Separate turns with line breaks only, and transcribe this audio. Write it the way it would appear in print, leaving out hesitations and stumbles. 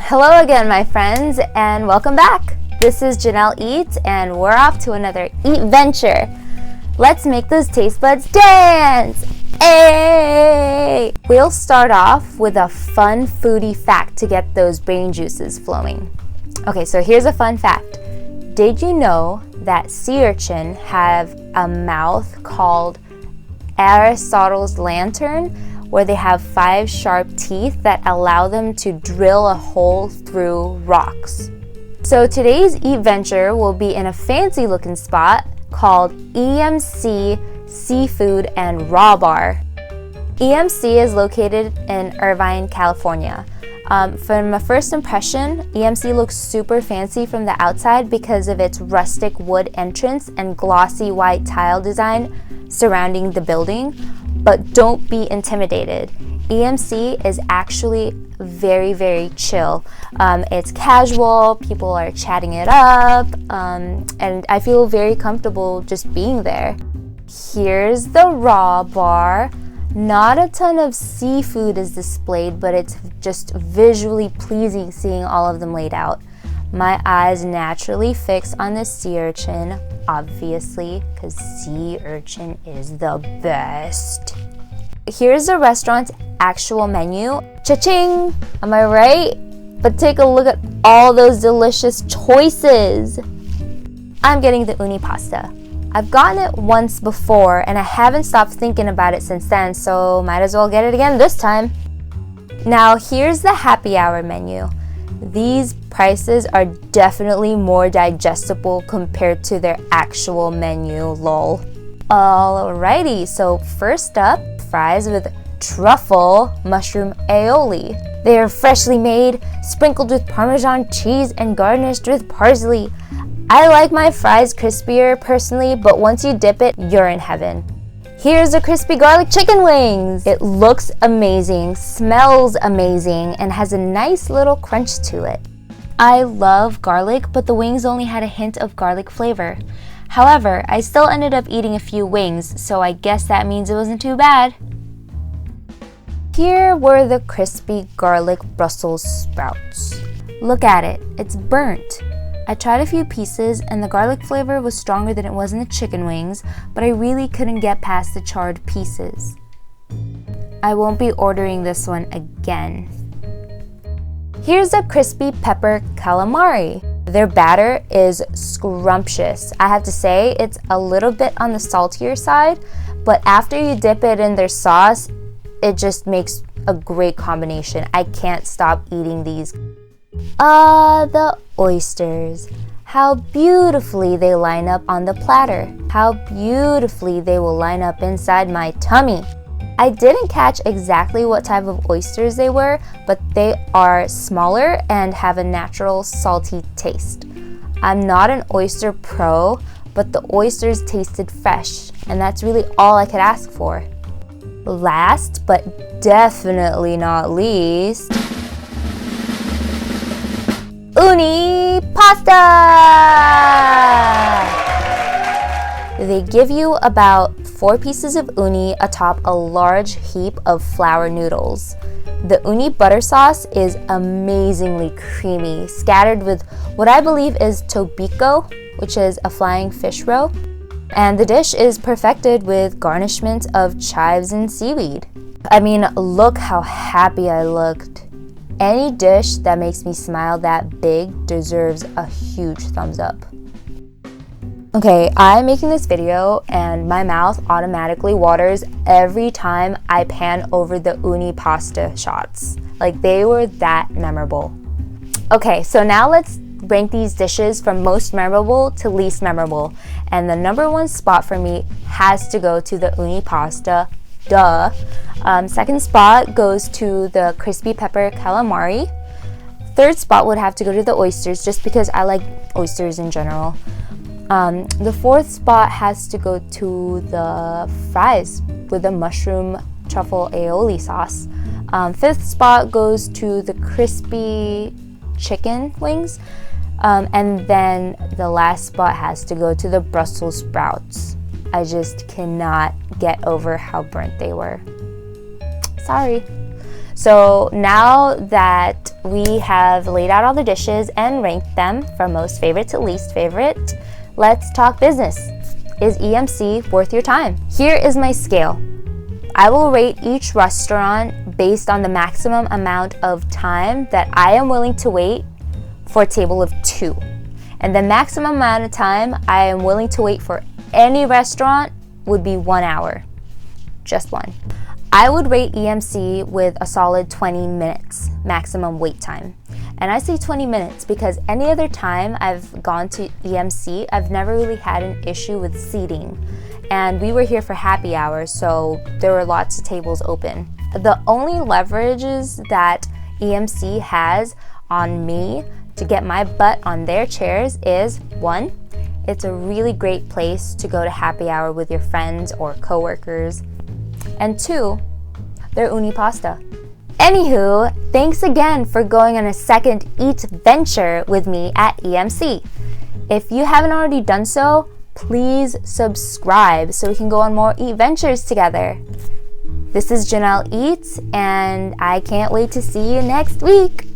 Hello again, my friends, and welcome back. This is Janelle Eats, and we're off to another Eat Venture. Let's make those taste buds dance! Hey! We'll start off with a fun foodie fact to get those brain juices flowing. Okay, so here's a fun fact. Did you know that sea urchin have a mouth called Aristotle's lantern, where they have 5 sharp teeth that allow them to drill a hole through rocks? So today's Eat Venture will be in a fancy looking spot called EMC Seafood and Raw Bar. EMC is located in Irvine, California. From a first impression, EMC looks super fancy from the outside because of its rustic wood entrance and glossy white tile design surrounding the building. But don't be intimidated. EMC is actually very, very chill. It's casual, people are chatting it up, and I feel very comfortable just being there. Here's the raw bar. Not a ton of seafood is displayed, but it's just visually pleasing seeing all of them laid out. My eyes naturally fix on the sea urchin, obviously, because sea urchin is the best. Here's the restaurant's actual menu. Cha-ching! Am I right? But take a look at all those delicious choices. I'm getting the Unni Pasta. I've gotten it once before and I haven't stopped thinking about it since then, so might as well get it again this time. Now here's the happy hour menu. These prices are definitely more digestible compared to their actual menu, lol. Alrighty, so first up, fries with truffle mushroom aioli. They are freshly made, sprinkled with Parmesan cheese and garnished with parsley. I like my fries crispier personally, but once you dip it, you're in heaven. Here's the crispy garlic chicken wings. It looks amazing, smells amazing, and has a nice little crunch to it. I love garlic, but the wings only had a hint of garlic flavor. However, I still ended up eating a few wings, so I guess that means it wasn't too bad. Here were the crispy garlic Brussels sprouts. Look at it, it's burnt. I tried a few pieces and the garlic flavor was stronger than it was in the chicken wings, but I really couldn't get past the charred pieces. I won't be ordering this one again. Here's a crispy pepper calamari. Their batter is scrumptious. I have to say, it's a little bit on the saltier side, but after you dip it in their sauce, it just makes a great combination. I can't stop eating these. The oysters. How beautifully they line up on the platter. How beautifully they will line up inside my tummy. I didn't catch exactly what type of oysters they were, but they are smaller and have a natural salty taste. I'm not an oyster pro, but the oysters tasted fresh, and that's really all I could ask for. Last, but definitely not least, Unni Pasta! They give you about 4 pieces of uni atop a large heap of flour noodles. The uni butter sauce is amazingly creamy, scattered with what I believe is tobiko, which is a flying fish roe. And the dish is perfected with garnishment of chives and seaweed. I mean, look how happy I looked. Any dish that makes me smile that big deserves a huge thumbs up. Okay, I'm making this video and my mouth automatically waters every time I pan over the Unni Pasta shots. Like, they were that memorable. Okay, so now let's rank these dishes from most memorable to least memorable. And the number 1 spot for me has to go to the Unni Pasta. Duh. Second spot goes to the crispy pepper calamari. Third spot would have to go to the oysters, just because I like oysters in general. The fourth spot has to go to the fries with the mushroom truffle aioli sauce. Fifth spot goes to the crispy chicken wings. And then the last spot has to go to the Brussels sprouts. I just cannot get over how burnt they were. Sorry. So now that we have laid out all the dishes and ranked them from most favorite to least favorite, let's talk business. Is EMC worth your time? Here is my scale. I will rate each restaurant based on the maximum amount of time that I am willing to wait for a table of 2. And the maximum amount of time I am willing to wait for any restaurant would be 1 hour. Just 1. I would rate EMC with a solid 20 minutes maximum wait time. And I say 20 minutes because any other time I've gone to EMC, I've never really had an issue with seating. And we were here for happy hour, so there were lots of tables open. The only leverages that EMC has on me to get my butt on their chairs is 1, it's a really great place to go to happy hour with your friends or coworkers. And 2, their Unni Pasta. Anywho, thanks again for going on a second Eat Venture with me at EMC. If you haven't already done so, please subscribe so we can go on more Eat Ventures together. This is Janelle Eats, and I can't wait to see you next week.